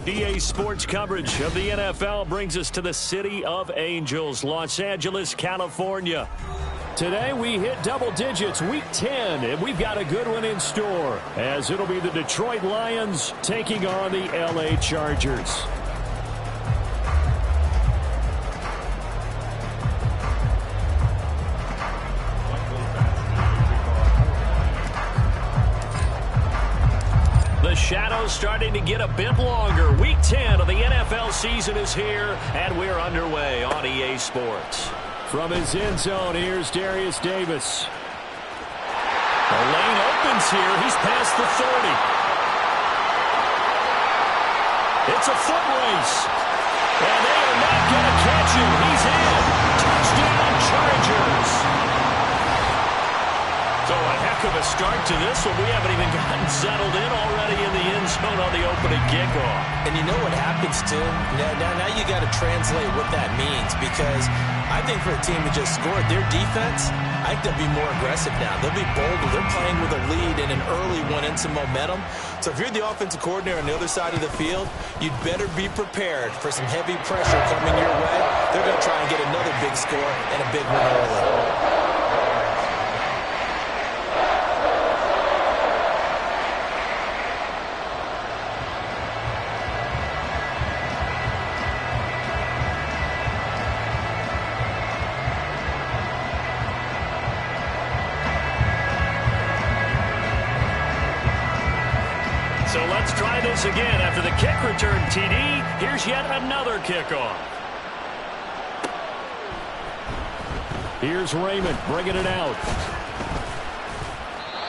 EA Sports coverage of the NFL brings us to the City of Angels, Los Angeles, California. Today we hit double digits, week 10, and we've got a good one in store, as it'll be the Detroit Lions taking on the LA Chargers. The shadow's starting to get a bit longer. Week 10 of the NFL season is here, and we're underway on EA Sports. From his end zone, here's Darius Davis. The lane opens here. He's past the 30. It's a foot race. And they are not going to catch him. He's in. Touchdown, Chargers. So a heck of a start to this one. We haven't even gotten settled in already in the end zone on the opening kickoff. And you know what happens, too? Now you got to translate what that means, because I think for a team to just score, their defense, I think they'll be more aggressive now. They'll be bolder. They're playing with a lead and an early one and some momentum. So if you're the offensive coordinator on the other side of the field, you'd better be prepared for some heavy pressure coming your way. They're going to try and get another big score and a big one early. So let's try this again. After the kick return, TD, here's yet another kickoff. Here's Raymond bringing it out.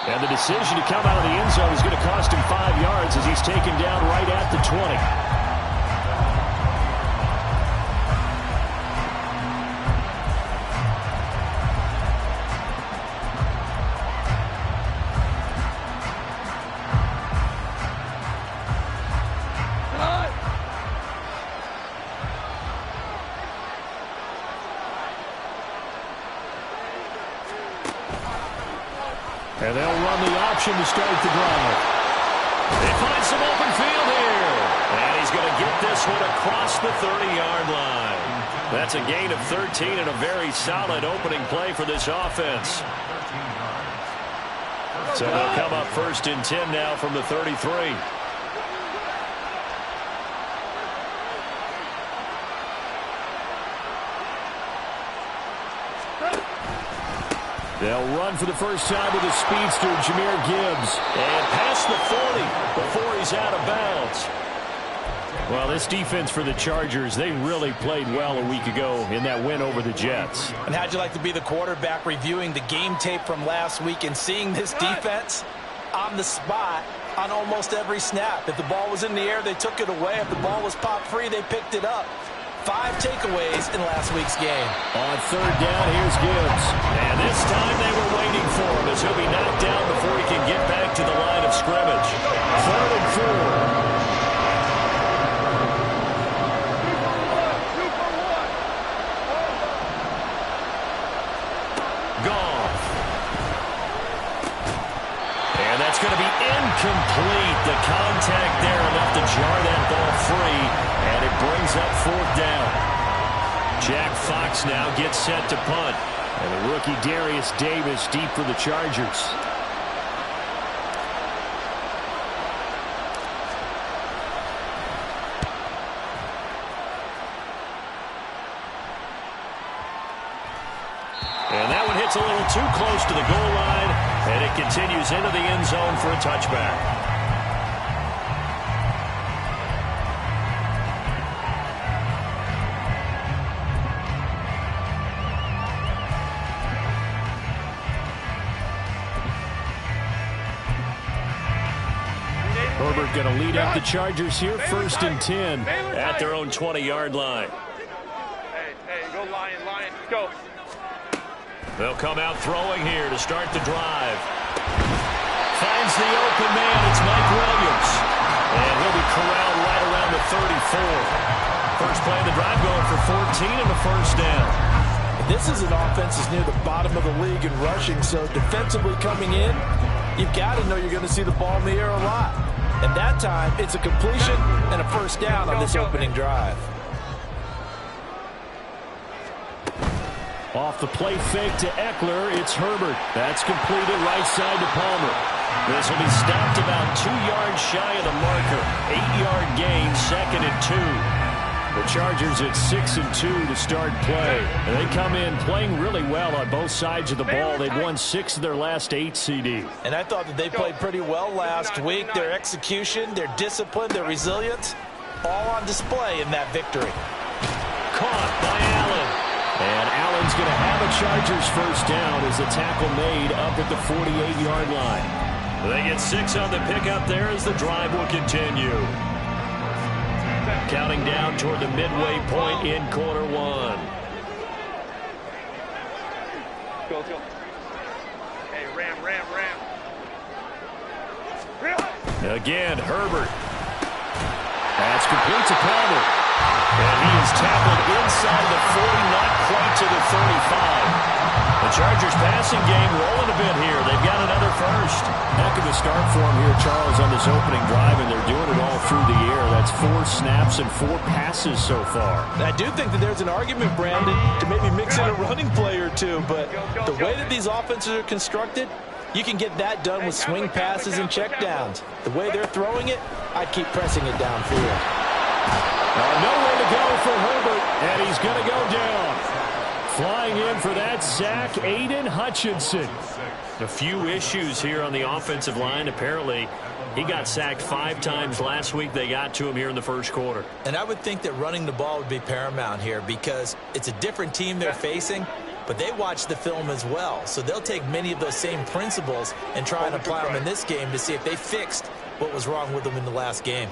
And the decision to come out of the end zone is going to cost him 5 yards as he's taken down right at the 20. And they'll run the option to start the drive. They find some open field here. And he's going to get this one across the 30-yard line. That's a gain of 13 and a very solid opening play for this offense. So they'll come up first and 10 now from the 33. They'll run for the first time with a speedster, Jahmyr Gibbs. And past the 40 before he's out of bounds. Well, this defense for the Chargers, they really played well a week ago in that win over the Jets. And how'd you like to be the quarterback reviewing the game tape from last week and seeing this defense on the spot on almost every snap? If the ball was in the air, they took it away. If the ball was popped free, they picked it up. 5 takeaways in last week's game. On third down, here's Gibbs. And this time they were waiting for him as he'll be knocked down before he can get back to the line of scrimmage. 3rd and 4. Goff. And that's going to be incomplete. The contact there enough to jar that ball free. And it brings up 4th down. Jack Fox now gets set to punt. And the rookie Darius Davis deep for the Chargers. And that one hits a little too close to the goal line. And it continues into the end zone for a touchback. Herbert going to lead up the Chargers here, 1st and 10 at their own 20-yard line. Hey, go Lion, go. They'll come out throwing here to start the drive. Finds the open man. It's Mike Williams. And he'll be corralled right around the 34. First play of the drive going for 14 and a first down. This is an offense that's near the bottom of the league in rushing, so defensively coming in, you've got to know you're going to see the ball in the air a lot. And that time, it's a completion and a first down on this opening drive. Off the play fake to Eckler, it's Herbert. That's completed right side to Palmer. This will be stopped about 2 yards shy of the marker. 8-yard gain, 2nd and 2. The Chargers at 6-2 to start play. And they come in playing really well on both sides of the ball. They've won 6 of their last 8 CDs. And I thought that they played pretty well last week. Their execution, their discipline, their resilience, all on display in that victory. Caught by Allen. And Allen's going to have a Chargers first down as the tackle made up at the 48-yard line. They get 6 on the pickup there as the drive will continue. Counting down toward the midway point in quarter 1. Go. Hey, ram. Again, Herbert. That's complete to Palmer. And he is tackled inside the 40, not quite to the 35. The Chargers passing game rolling a bit here. They've got another first. Heck of a start for him here, Charles, on this opening drive, and they're doing it all through the air. That's 4 snaps and 4 passes so far. I do think that there's an argument, Brandon, to maybe mix in a running play or two, but the way that these offenses are constructed, you can get that done with swing passes and checkdowns. The way they're throwing it, I'd keep pressing it downfield. Nowhere to go for Herbert, and he's going to go down. Flying in for that sack, Aiden Hutchinson. A few issues here on the offensive line. Apparently, he got sacked 5 times last week. They got to him here in the first quarter. And I would think that running the ball would be paramount here because it's a different team they're facing, but they watch the film as well. So they'll take many of those same principles and try and apply them in this game to see if they fixed what was wrong with them in the last game.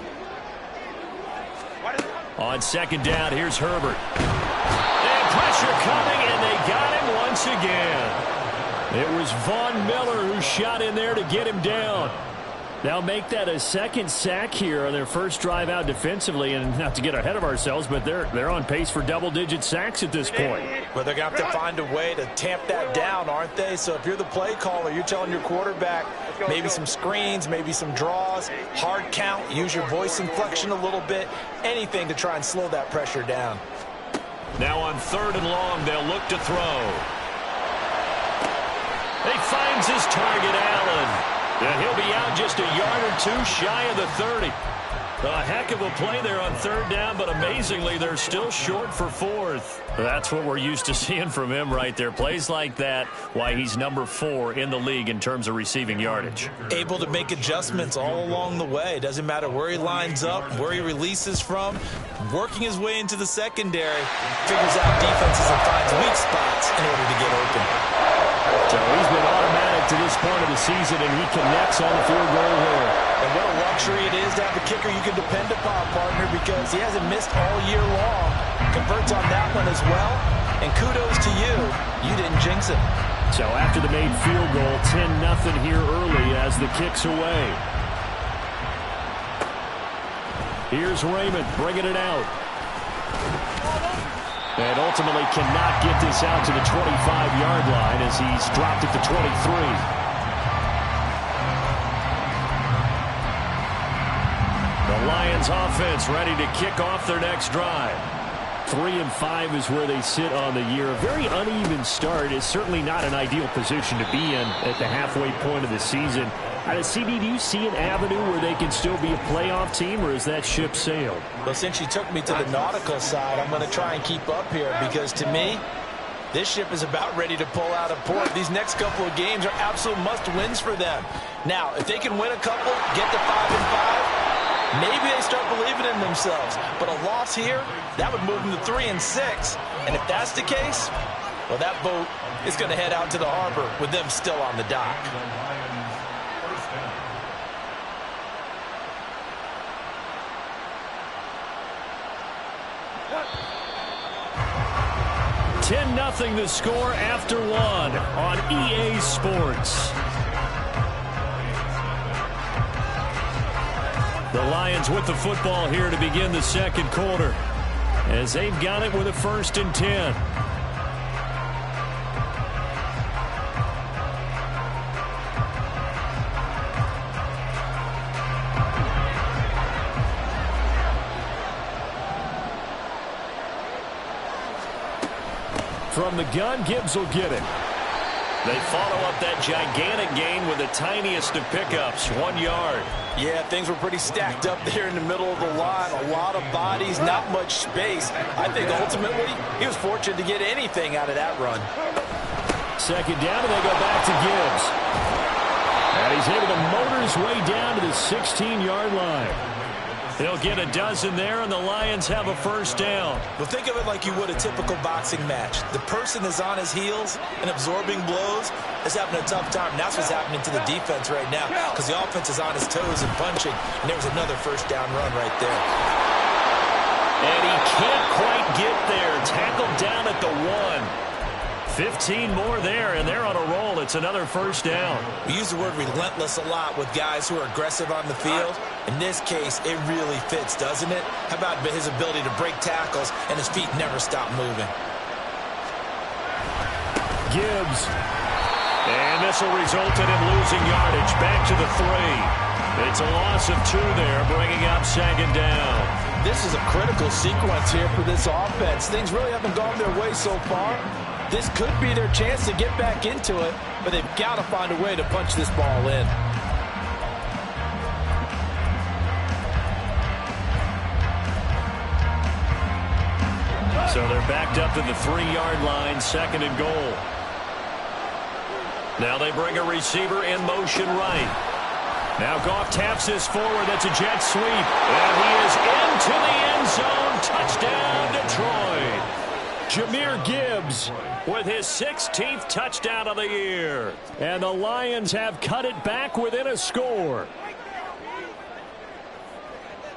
On second down, here's Herbert. And pressure coming, and they got him once again. It was Von Miller who shot in there to get him down. They'll make that a second sack here on their first drive out defensively, and not to get ahead of ourselves, but they're on pace for double-digit sacks at this point. Well, they're going to have to find a way to tamp that down, aren't they? So if you're the play caller, you're telling your quarterback maybe some screens, maybe some draws, hard count, use your voice inflection a little bit, anything to try and slow that pressure down. Now on 3rd and long, they'll look to throw. He finds his target, Allen. And he'll be out just a yard or 2 shy of the 30. A heck of a play there on 3rd down, but amazingly, they're still short for 4th. That's what we're used to seeing from him right there. Plays like that, why he's number 4 in the league in terms of receiving yardage. Able to make adjustments all along the way. Doesn't matter where he lines up, where he releases from. Working his way into the secondary, figures out defenses and finds weak spots in order to get open. So he's been automatic to this point of the season, and he connects on the field goal here. And what a luxury it is to have a kicker you can depend upon, partner, because he hasn't missed all year long. Converts on that one as well. And kudos to you. You didn't jinx it. So after the made field goal, 10-0 here early as the kick's away. Here's Raymond bringing it out. And ultimately cannot get this out to the 25-yard line as he's dropped at the 23. The Lions offense ready to kick off their next drive. 3-5 is where they sit on the year. A very uneven start is certainly not an ideal position to be in at the halfway point of the season. CD, do you see an avenue where they can still be a playoff team, or is that ship sailed? Well, since you took me to the nautical side, I'm going to try and keep up here because, to me, this ship is about ready to pull out of port. These next couple of games are absolute must-wins for them. Now, if they can win a couple, get to 5-5, maybe they start believing in themselves. But a loss here, that would move them to 3-6. And if that's the case, well, that boat is going to head out to the harbor with them still on the dock. 10-0 the score after 1 on EA Sports. The Lions with the football here to begin the second quarter as they've got it with a 1st and 10. From the gun, Gibbs will get it. They follow up that gigantic gain with the tiniest of pickups, 1 yard. Yeah, things were pretty stacked up there in the middle of the line. A lot of bodies, not much space. I think ultimately he was fortunate to get anything out of that run. Second down, and they go back to Gibbs. And he's able to motor his way down to the 16-yard line. He'll get a dozen there, and the Lions have a first down. Well, think of it like you would a typical boxing match. The person is on his heels and absorbing blows is having a tough time. And that's what's happening to the defense right now because the offense is on his toes and punching. And there was another first down run right there. And he can't quite get there. Tackled down at the 1. 15 more there, and they're on a roll. It's another first down. We use the word relentless a lot with guys who are aggressive on the field. In this case, it really fits, doesn't it? How about his ability to break tackles and his feet never stop moving? Gibbs. And this will result in him losing yardage. Back to the 3. It's a loss of 2 there, bringing up second down. This is a critical sequence here for this offense. Things really haven't gone their way so far. This could be their chance to get back into it, but they've got to find a way to punch this ball in. So they're backed up to the 3-yard line, second and goal. Now they bring a receiver in motion right. Now Goff taps this forward. That's a jet sweep. And he is into the end zone. Touchdown, Detroit. Jahmyr Gibbs with his 16th touchdown of the year. And the Lions have cut it back within a score.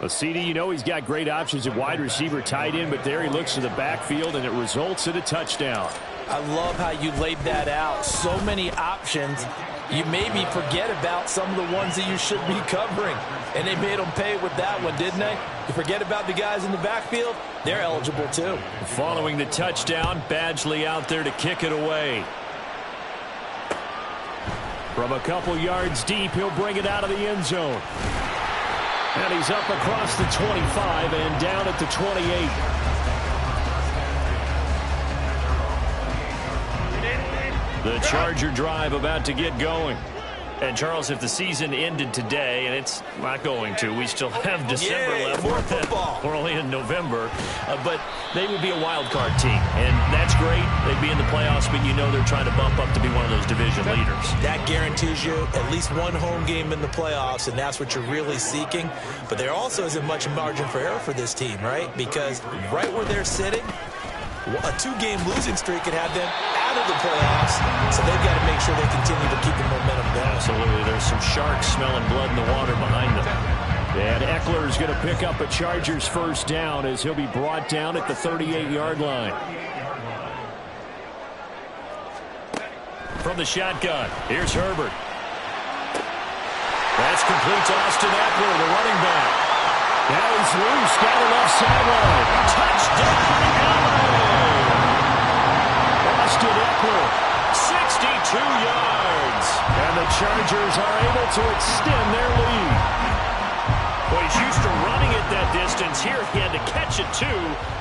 Well, CD, you know he's got great options at wide receiver, tight end, but there he looks to the backfield, and it results in a touchdown. I love how you laid that out. So many options. You maybe forget about some of the ones that you should be covering. And they made them pay with that one, didn't they? You forget about the guys in the backfield, they're eligible too. Following the touchdown, Badgley out there to kick it away. From a couple yards deep, he'll bring it out of the end zone. And he's up across the 25 and down at the 28. The Charger drive about to get going. And, Charles, if the season ended today, and it's not going to, we still have December left. More football. We're only in November. But they would be a wild card team. And that's great. They'd be in the playoffs, but you know they're trying to bump up to be one of those division leaders. That guarantees you at least one home game in the playoffs, and that's what you're really seeking. But there also isn't much margin for error for this team, right? Because right where they're sitting, a 2-game losing streak could have them out of the playoffs, so they've got to make sure they continue to keep the momentum down. Absolutely. There's some sharks smelling blood in the water behind them. And Eckler's going to pick up a Chargers first down as he'll be brought down at the 38-yard line. From the shotgun, here's Herbert. That's complete to Austin Eckler, the running back. Now he's loose down the left sideline. Touchdown, Austin Eckler, 62 yards. And the Chargers are able to extend their lead. Well, he's used to running it that distance. Here he had to catch it, too,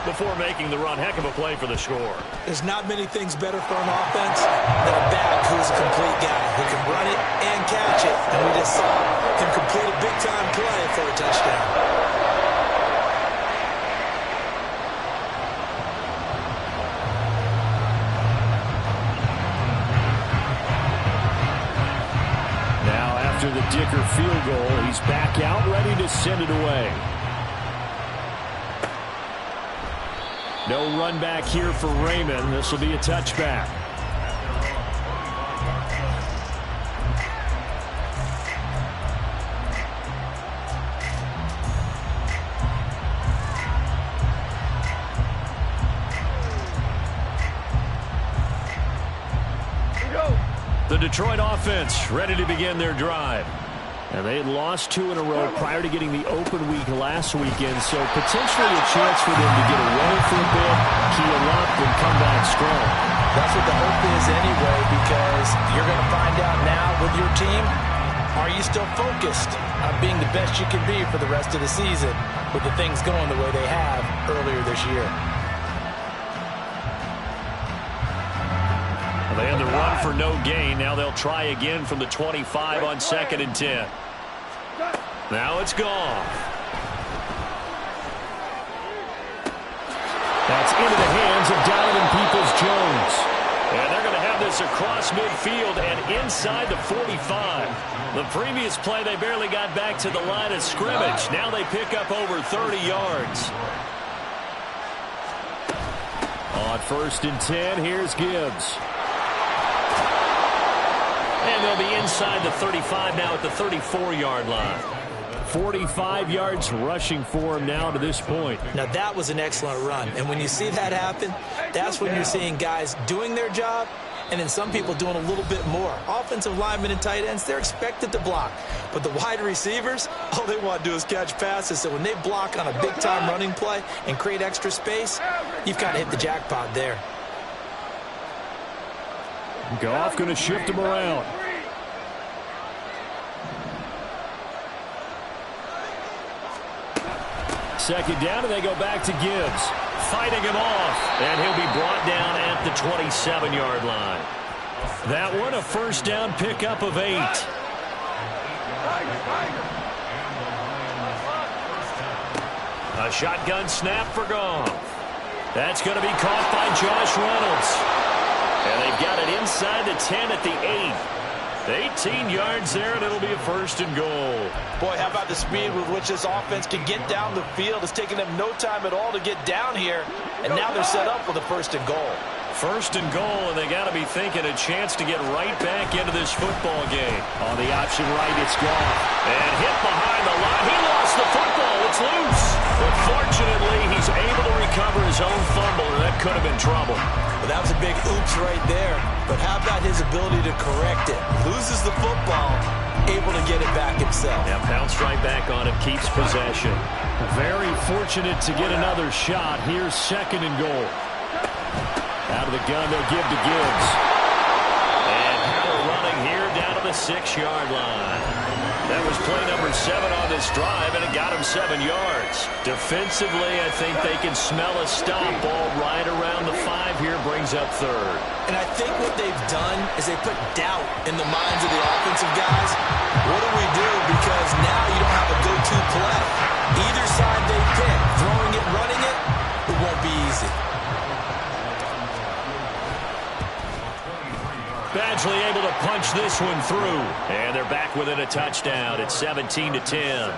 before making the run. Heck of a play for the score. There's not many things better for an offense than a back who's a complete guy who can run it and catch it. And we just saw him complete a big-time play for a touchdown. After the Dicker field goal, he's back out, ready to send it away. No run back here for Raymond. This will be a touchback. The Detroit offense ready to begin their drive. And they had lost 2 in a row prior to getting the open week last weekend, so potentially a chance for them to get away for a bit, keel up, and come back strong. That's what the hope is anyway, because you're going to find out now with your team, are you still focused on being the best you can be for the rest of the season with the things going the way they have earlier this year? They had the run for no gain. Now they'll try again from the 25 on 2nd and 10. Now it's gone. That's into the hands of Donovan Peoples-Jones. And they're going to have this across midfield and inside the 45. The previous play, they barely got back to the line of scrimmage. Now they pick up over 30 yards. On 1st and 10, here's Gibbs. And they'll be inside the 35 now at the 34-yard line. 45 yards rushing for him now to this point. Now, that was an excellent run. And when you see that happen, that's when you're seeing guys doing their job and then some people doing a little bit more. Offensive linemen and tight ends, they're expected to block. But the wide receivers, all they want to do is catch passes. So when they block on a big-time running play and create extra space, you've kind of hit the jackpot there. Goff going to shift him around. Second down, and they go back to Gibbs. Fighting him off, and he'll be brought down at the 27-yard line. That one, a first down pickup of 8. A shotgun snap for Goff. That's going to be caught by Josh Reynolds. And they've got it inside the 10 at the 8. 18 yards there, and it'll be a 1st and goal. Boy, how about the speed with which this offense can get down the field? It's taken them no time at all to get down here, and now they're set up with a 1st and goal. 1st and goal, and they got to be thinking a chance to get right back into this football game. On the option right, it's Goff. And hit behind the line. He lost the football. It's loose. But fortunately, he's able to recover his own fumble, and that could have been trouble. Well, that was a big oops right there. But how about his ability to correct it? Loses the football, able to get it back himself. Yeah, bounced right back on it, keeps possession. Very fortunate to get another shot. Here's 2nd and goal. Out of the gun, they'll give to Gibbs. And power running here down to the 6-yard line. That was play number 7 on this drive, and it got him 7 yards. Defensively, I think they can smell a stop. Ball right around the 5 here, brings up 3rd. And I think what they've done is they put doubt in the minds of the offensive guys. What do we do? Because now you don't have a go-to play. Either side they pick, throwing it, running it, it won't be easy. Badgley able to punch this one through. And they're back within a touchdown. It's 17-10.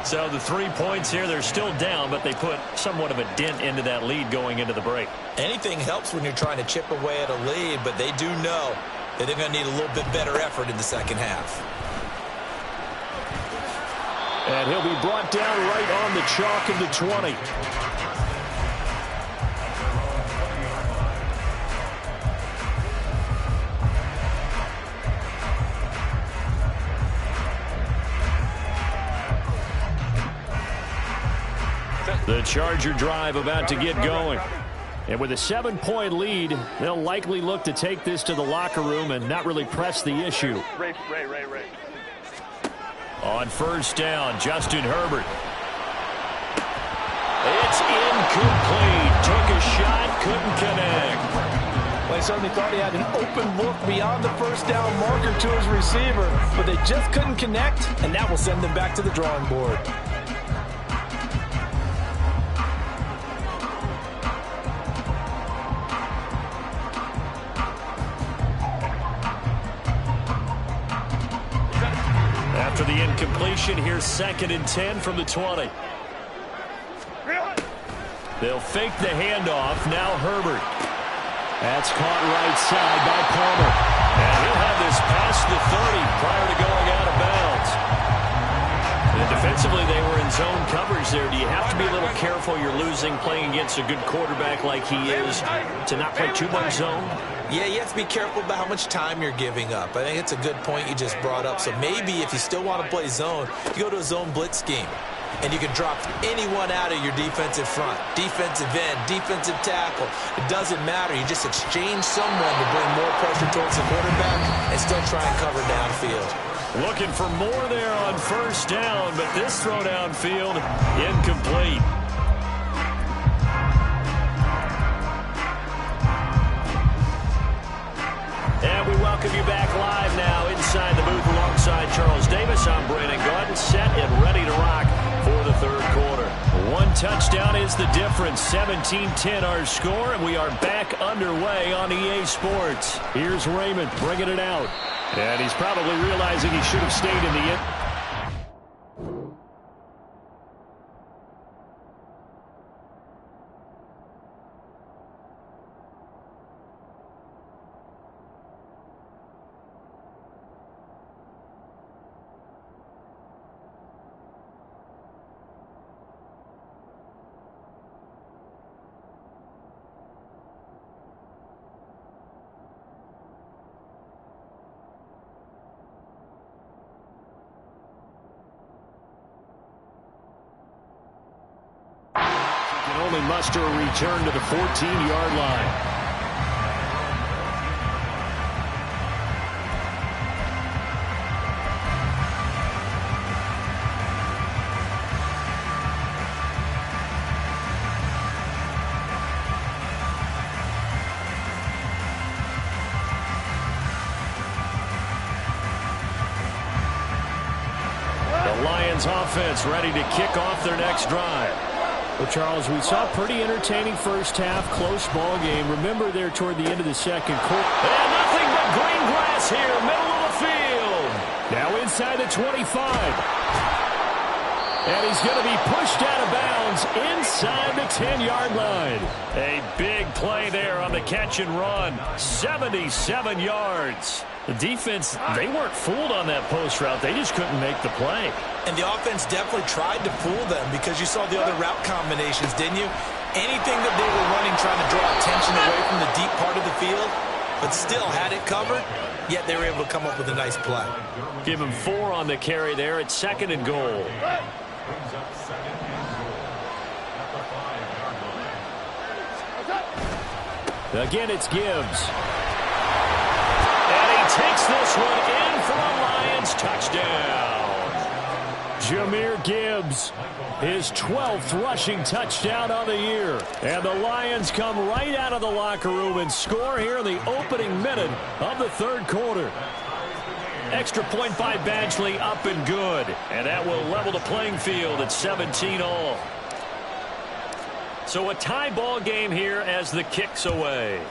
So the 3 points here, they're still down, but they put somewhat of a dent into that lead going into the break. Anything helps when you're trying to chip away at a lead, but they do know that they're going to need a little bit better effort in the second half. And he'll be brought down right on the chalk of the 20. The Charger drive about to get going. And with a 7-point lead, they'll likely look to take this to the locker room and not really press the issue. Ray. On 1st down, Justin Herbert. It's incomplete. Took a shot, couldn't connect. Well, he certainly thought he had an open look beyond the 1st down marker to his receiver, but they just couldn't connect, and that will send them back to the drawing board. After the incompletion, here's 2nd and 10 from the 20. They'll fake the handoff. Now Herbert. That's caught right side by Palmer. And he'll have this past the 30 prior to going out of bounds. And defensively, they were in zone coverage there. Do you have to be a little careful? You're losing playing against a good quarterback like he is to not play too much zone? Yeah, you have to be careful about how much time you're giving up. I think it's a good point you just brought up. So maybe if you still want to play zone, you go to a zone blitz scheme. And you can drop anyone out of your defensive front. Defensive end, defensive tackle. It doesn't matter. You just exchange someone to bring more pressure towards the quarterback and still try and cover downfield. Looking for more there on 1st down, but this throw downfield, incomplete. touchdown is the difference. 17-10 our score, and we are back underway on EA Sports. Here's Raymond bringing it out. And he's probably realizing he should have stayed in the end. Only muster a return to the 14-yard line. The Lions offense ready to kick off their next drive. Well, Charles, we saw a pretty entertaining first half, close ball game. Remember there toward the end of the second quarter. And nothing but green grass here, middle of the field. Now inside the 25. And he's going to be pushed out of bounds inside the 10-yard line. A big play there on the catch and run. 77 yards. The defense, they weren't fooled on that post route. They just couldn't make the play. And the offense definitely tried to fool them because you saw the other route combinations, didn't you? Anything that they were running trying to draw attention away from the deep part of the field, but still had it covered, yet they were able to come up with a nice play. Give him 4 on the carry there at 2nd and goal. Again, it's Gibbs. And he takes this one in for a Lions touchdown. Jahmyr Gibbs, his 12th rushing touchdown on the year. And the Lions come right out of the locker room and score here in the opening minute of the third quarter. Extra point by Badgley, up and good. And that will level the playing field at 17-all. So a tie ball game here as the kick's away.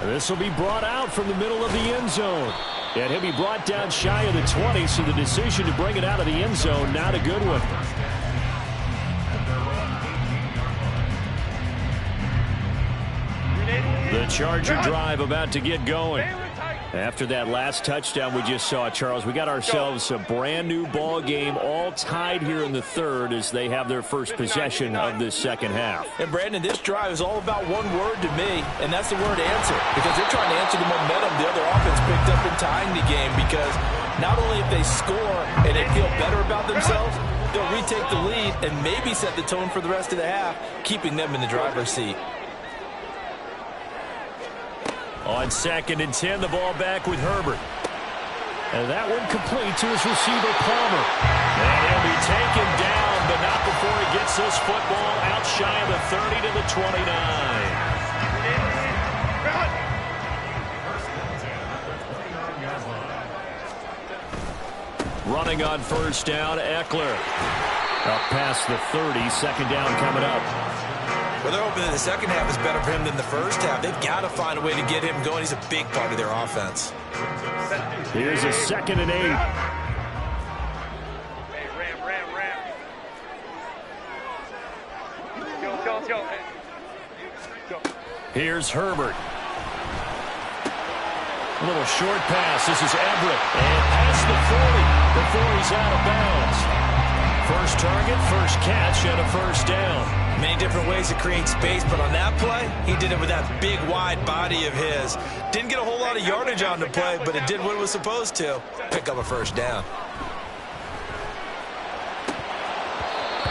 This will be brought out from the middle of the end zone. And he'll be brought down shy of the 20, so the decision to bring it out of the end zone, not a good one. The Charger drive about to get going. After that last touchdown we just saw, Charles, we got ourselves a brand new ball game, all tied here in the third as they have their first possession of this second half. And Brandon, this drive is all about one word to me, and that's the word answer, because they're trying to answer the momentum the other offense picked up in tying the game, because not only if they score and they feel better about themselves, they'll retake the lead and maybe set the tone for the rest of the half, keeping them in the driver's seat. On 2nd and 10, the ball back with Herbert. And that one complete to his receiver, Palmer. And he'll be taken down, but not before he gets this football out shy of the 30 to the 29. Running on first down, Eckler. Up past the 30, second down coming up. Well, they're hoping that the second half is better for him than the first half. They've got to find a way to get him going. He's a big part of their offense. Here's a 2nd and 8. Hey, Ram. Go. Hey. Go. Here's Herbert. A little short pass. This is Everett. And past the 40 before he's out of bounds. First target, first catch, and a first down. Many different ways to create space, but on that play, he did it with that big, wide body of his. Didn't get a whole lot of yardage on the play, but it did what it was supposed to. Pick up a first down.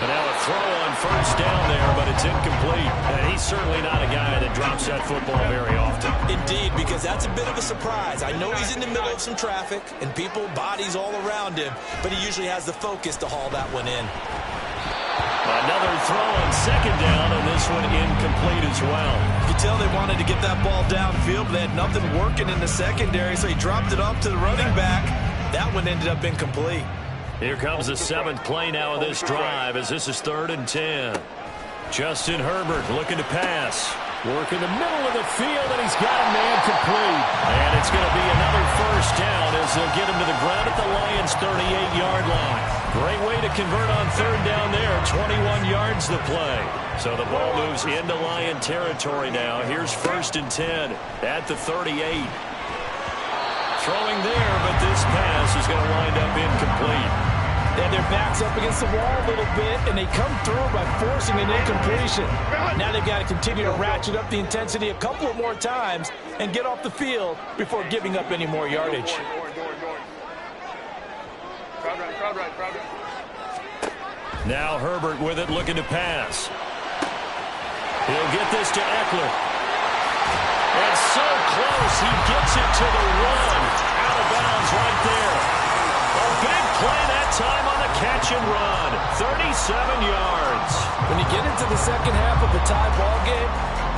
And now a throw on first down there, but it's incomplete. And he's certainly not a guy that drops that football very often. Indeed, because that's a bit of a surprise. I know he's in the middle of some traffic and people, bodies all around him, but he usually has the focus to haul that one in. Another throw on second down, and this one incomplete as well. You could tell they wanted to get that ball downfield, but they had nothing working in the secondary, so he dropped it off to the running back. That one ended up incomplete. Here comes the 7th play now of this drive as this is 3rd and 10. Justin Herbert looking to pass. Work in the middle of the field, and he's got a man complete. And it's going to be another first down as they'll get him to the ground at the Lions' 38-yard line. Great way to convert on 3rd down there. 21 yards the play. So the ball moves into Lion territory now. Here's 1st and 10 at the 38. Throwing there, but this pass is going to wind up incomplete. And their backs up against the wall a little bit, and they come through by forcing an incompletion. Now they've got to continue to ratchet up the intensity a couple of more times and get off the field before giving up any more yardage. Now Herbert with it, looking to pass. He'll get this to Eckler. And so close, he gets it to the 1. Out of bounds right there. A big play that time on the catch and run. 37 yards. When you get into the second half of a tie ball game,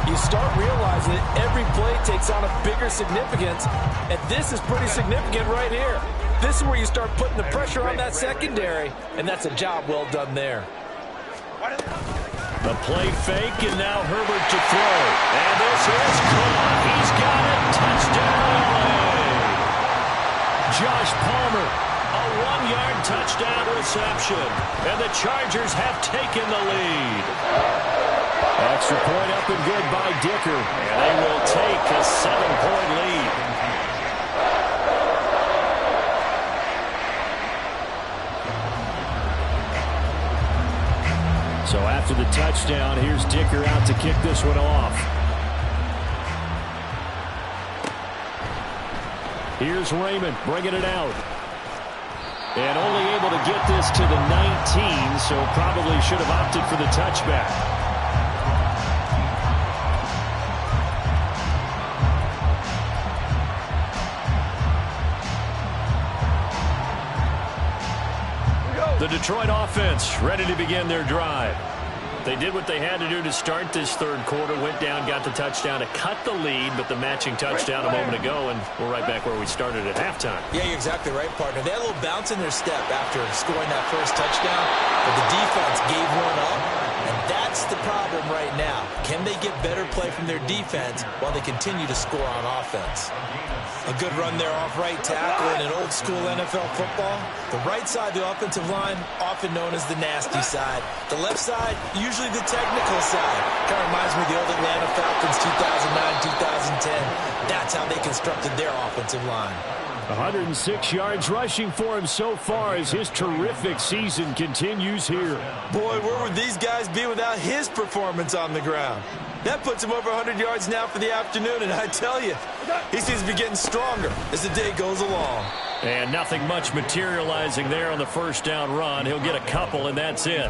you start realizing that every play takes on a bigger significance, and this is pretty significant right here. This is where you start putting the pressure on that secondary, and that's a job well done there. The play fake, and now Herbert to throw. And this is caught. He's got it. Touchdown, LA. Josh Palmer, a 1-yard touchdown reception. And the Chargers have taken the lead. Extra point up and good by Dicker. And they will take a 7-point lead. So after the touchdown, here's Dicker out to kick this one off. Here's Raymond bringing it out. And only able to get this to the 19, so probably should have opted for the touchback. The Detroit offense ready to begin their drive. They did what they had to do to start this third quarter, went down, got the touchdown to cut the lead, but the matching touchdown a moment ago, and we're right back where we started at halftime. Yeah, you're exactly right, partner. They had a little bounce in their step after scoring that first touchdown, but the defense gave one up, and that's the problem right now. Can they get better play from their defense while they continue to score on offense? A good run there off right tackle in an old-school NFL football. The right side, the offensive line, often known as the nasty side. The left side, usually the technical side. Kind of reminds me of the old Atlanta Falcons 2009-2010. That's how they constructed their offensive line. 106 yards rushing for him so far as his terrific season continues here. Boy, where would these guys be without his performance on the ground? That puts him over 100 yards now for the afternoon, and I tell you, he seems to be getting stronger as the day goes along. And nothing much materializing there on the first down run. He'll get a couple, and that's it.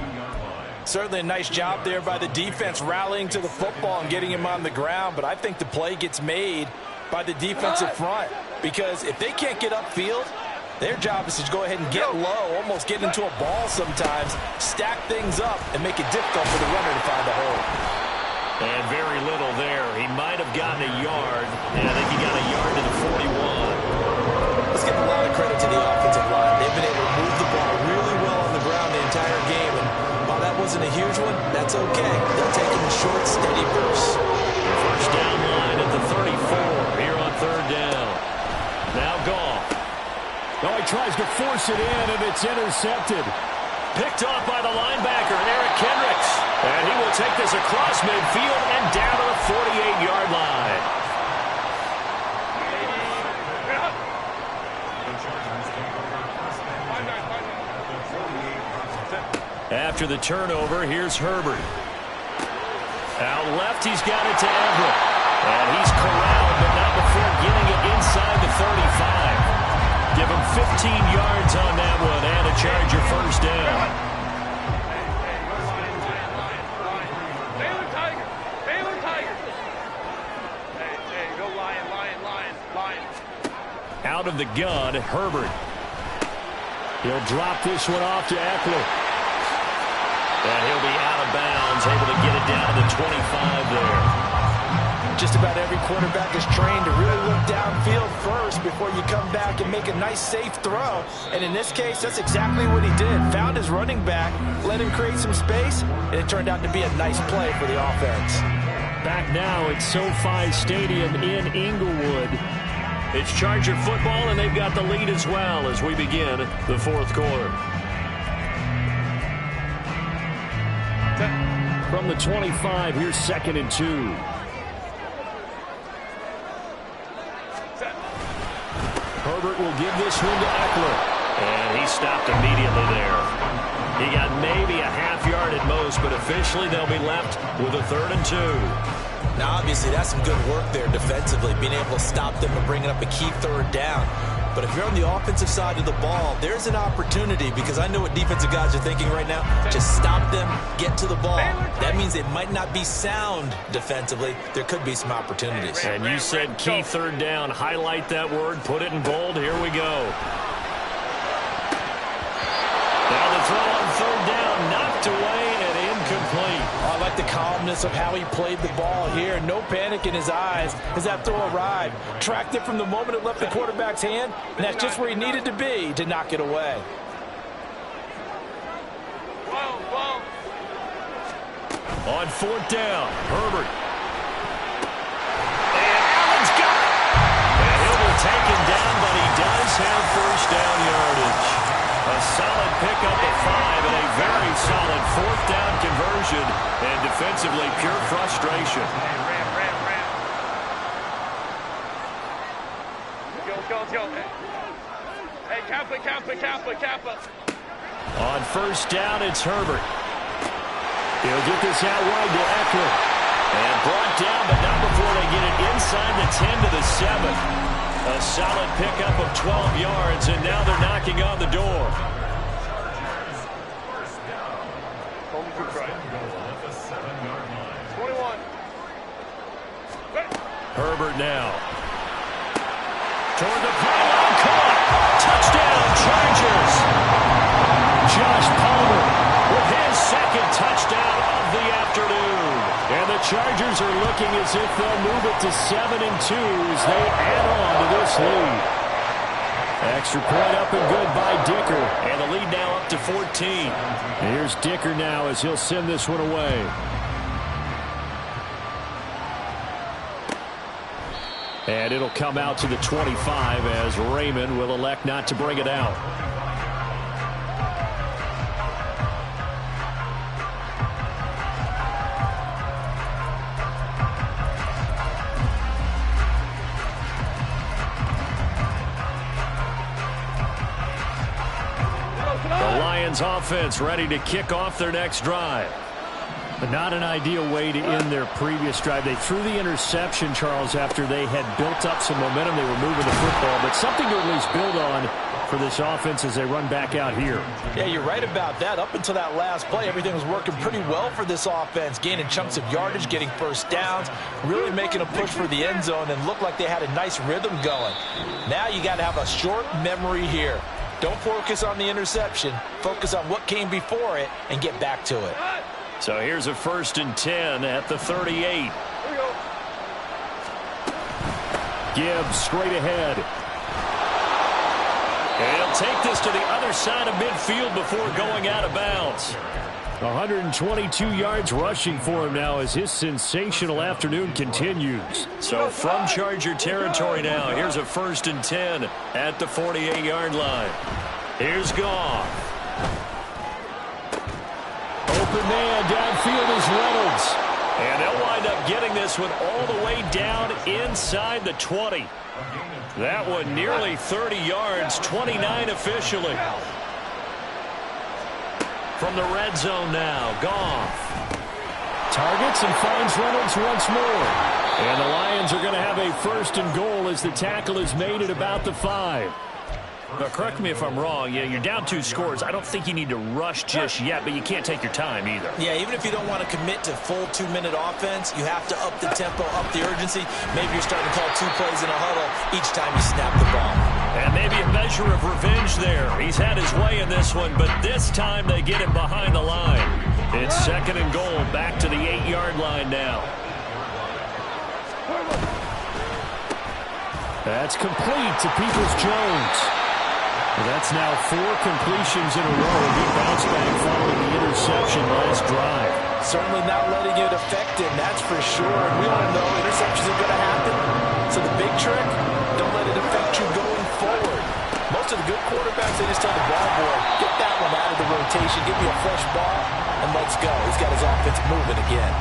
Certainly a nice job there by the defense rallying to the football and getting him on the ground, but I think the play gets made by the defensive front because if they can't get upfield, their job is to go ahead and get low, almost get into a ball sometimes, stack things up, and make it difficult for the runner to find a hole. And very little there. He might have gotten a yard, and I think he got a yard to the 41. Let's give a lot of credit to the offensive line. They've been able to move the ball really well on the ground the entire game, and while that wasn't a huge one, that's okay. They'll take it in short, steady bursts. First down line at the 34 here on third down. Now Goff. Oh, he tries to force it in, and it's intercepted. Picked off by the linebacker, Eric Kendricks. And he will take this across midfield and down to the 48-yard line. After the turnover, here's Herbert. Out left, he's got it to Everett. And he's corralled, but not before getting it inside the 35. Give him 15 yards on that one and a Charger first down. Out of the gun, Herbert. He'll drop this one off to Eckler. And he'll be out of bounds, able to get it down to the 25 there. Just about every quarterback is trained to really look downfield first before you come back and make a nice, safe throw. And in this case, that's exactly what he did. Found his running back, let him create some space, and it turned out to be a nice play for the offense. Back now at SoFi Stadium in Inglewood. It's Charger football, and they've got the lead as well as we begin the fourth quarter. From the 25, here's 2nd and 2. Herbert will give this one to Eckler. And he stopped immediately there. He got maybe a half yard at most, but officially they'll be left with a 3rd and 2. Now, obviously, that's some good work there defensively, being able to stop them and bringing up a key 3rd down. But if you're on the offensive side of the ball, there's an opportunity, because I know what defensive guys are thinking right now. Just stop them, get to the ball. That means it might not be sound defensively. There could be some opportunities. And you said key 3rd down. Highlight that word. Put it in bold. Here we go. Now the throw on 3rd down. Knocked away and incomplete. I like the calmness of how he played the ball here. No panic in his eyes as that throw arrived. Tracked it from the moment it left the quarterback's hand, and that's just where he needed to be to knock it away. On 4th down, Herbert. And Allen's got it. And he'll be taken down, but he does have 1st down yardage. A solid pickup of 5 and a very solid 4th down conversion. And defensively, pure frustration. Ram. Go. Hey, Kappa. On 1st down, it's Herbert. He'll get this out wide to Eckler. And brought down, but not before they get it inside the 10 to the 7. A solid pickup of 12 yards, and now they're knocking on the door. Herbert now. Toward the pylon, caught. Touchdown, Chargers. Josh Palmer with his 2nd touchdown of the afternoon. And the Chargers are looking as if they'll move it to 7 and 2 as they add on to this lead. Extra point up and good by Dicker. And the lead now up to 14. Here's Dicker now as he'll send this one away. And it'll come out to the 25 as Raymond will elect not to bring it out. The Lions offense ready to kick off their next drive. But not an ideal way to end their previous drive. They threw the interception, Charles, after they had built up some momentum. They were moving the football, but something to at least build on for this offense as they run back out here. Yeah, you're right about that. Up until that last play, everything was working pretty well for this offense, gaining chunks of yardage, getting 1st downs, really making a push for the end zone, and looked like they had a nice rhythm going. Now you got to have a short memory here. Don't focus on the interception. Focus on what came before it and get back to it. So here's a 1st and 10 at the 38. Gibbs straight ahead. And he'll take this to the other side of midfield before going out of bounds. 122 yards rushing for him now as his sensational afternoon continues. So from Charger territory now, here's a 1st and 10 at the 48-yard line. Here's Goff. Open man downfield is Reynolds. And they'll wind up getting this one all the way down inside the 20. That one nearly 30 yards, 29 officially. From the red zone now, Goff. Targets and finds Reynolds once more. And the Lions are going to have a 1st and goal as the tackle is made at about the 5. Now, correct me if I'm wrong. Yeah, you're down 2 scores. I don't think you need to rush just yet, but you can't take your time either. Yeah, even if you don't want to commit to full 2-minute offense, you have to up the tempo, up the urgency. Maybe you're starting to call 2 plays in a huddle each time you snap the ball. And maybe a measure of revenge there. He's had his way in this one, but this time they get him behind the line. It's 2nd and goal, back to the 8-yard line now. That's complete to Peoples-Jones. That's now 4 completions in a row. He bounced back following the interception last drive. Certainly not letting it affect him, that's for sure. And we all know interceptions are going to happen. So the big trick, don't let it affect you going forward. Most of the good quarterbacks, they just tell the ball boy, get that one out of the rotation, give me a fresh ball, and let's go. He's got his offense moving again.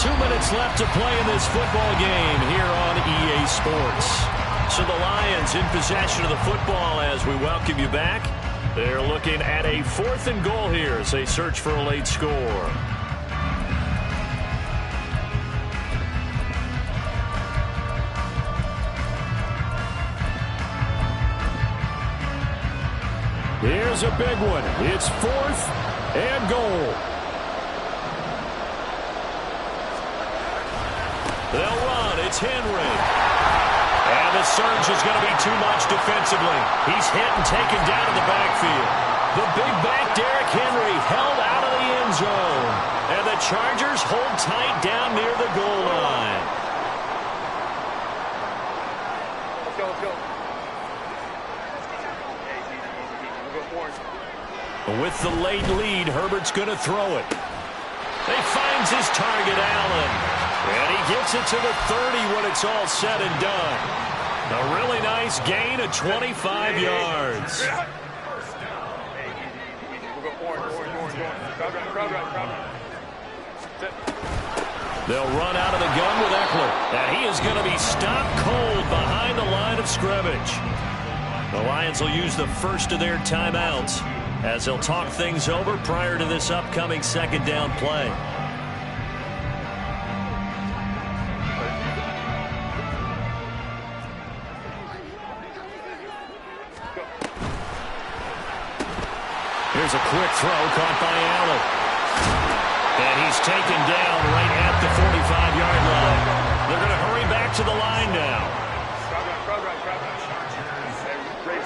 2 minutes left to play in this football game here on EA Sports. So the Lions in possession of the football as we welcome you back. They're looking at a 4th and goal here as they search for a late score. Here's a big one. It's 4th and goal. They'll run. It's Henry. And the surge is going to be too much defensively. He's hit and taken down in the backfield. The big back, Derrick Henry, held out of the end zone. And the Chargers hold tight down near the goal line. Let's go, let's go. Hey, easy. We'll go forward. With the late lead, Herbert's going to throw it. He finds his target, Allen. And he gets it to the 30 when it's all said and done. A really nice gain of 25 yards. Hey, easy. We'll go forward. Crowd right. They'll run out of the gun with Eckler. And he is going to be stopped cold behind the line of scrimmage. The Lions will use the first of their timeouts as they'll talk things over prior to this upcoming 2nd down play. Here's a quick throw caught by Allen. And he's taken down right at the 45-yard line. They're going to hurry back to the line now. Crowd right. Ray.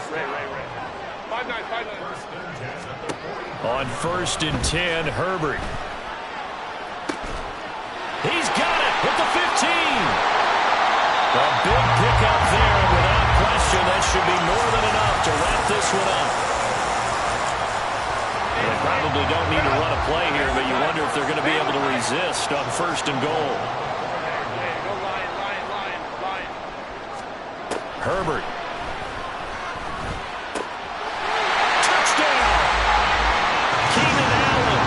5-9. On 1st and 10, Herbert. He's got it at the 15. A big pickup there, and without question, that should be more than enough to wrap this one up. They probably don't need to run a play here, but you wonder if they're going to be able to resist on 1st and goal. Go line. Herbert. Touchdown! Keenan Allen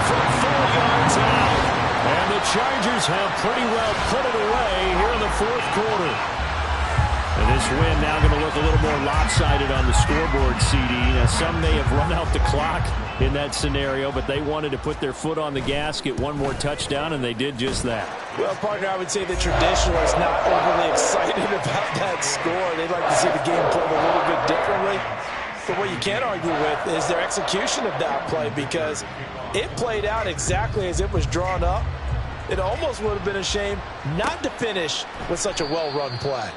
from 4 yards out. And the Chargers have pretty well put it away here in the 4th quarter. And this win now going to look a little more lopsided on the scoreboard, CD. Now, some may have run out the clock in that scenario, but they wanted to put their foot on the gas, get one more touchdown, and they did just that. Well, partner, I would say the traditionalists not overly excited about that score. They'd like to see the game played a little bit differently. But what you can't argue with is their execution of that play, because it played out exactly as it was drawn up. It almost would have been a shame not to finish with such a well-run play.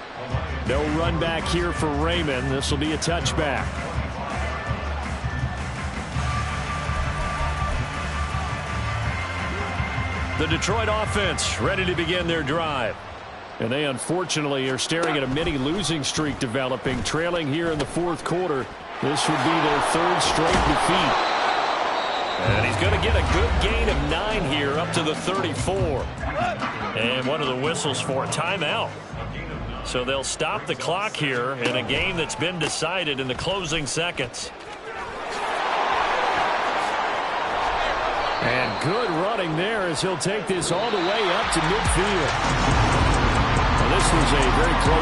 No run back here for Raymond. This will be a touchback. The Detroit offense ready to begin their drive. And they unfortunately are staring at a mini losing streak developing, trailing here in the 4th quarter. This would be their 3rd straight defeat. And he's going to get a good gain of 9 here up to the 34. And one of the whistles for a timeout. So they'll stop the clock here in a game that's been decided in the closing seconds. And good running there as he'll take this all the way up to midfield. Well, this was a very close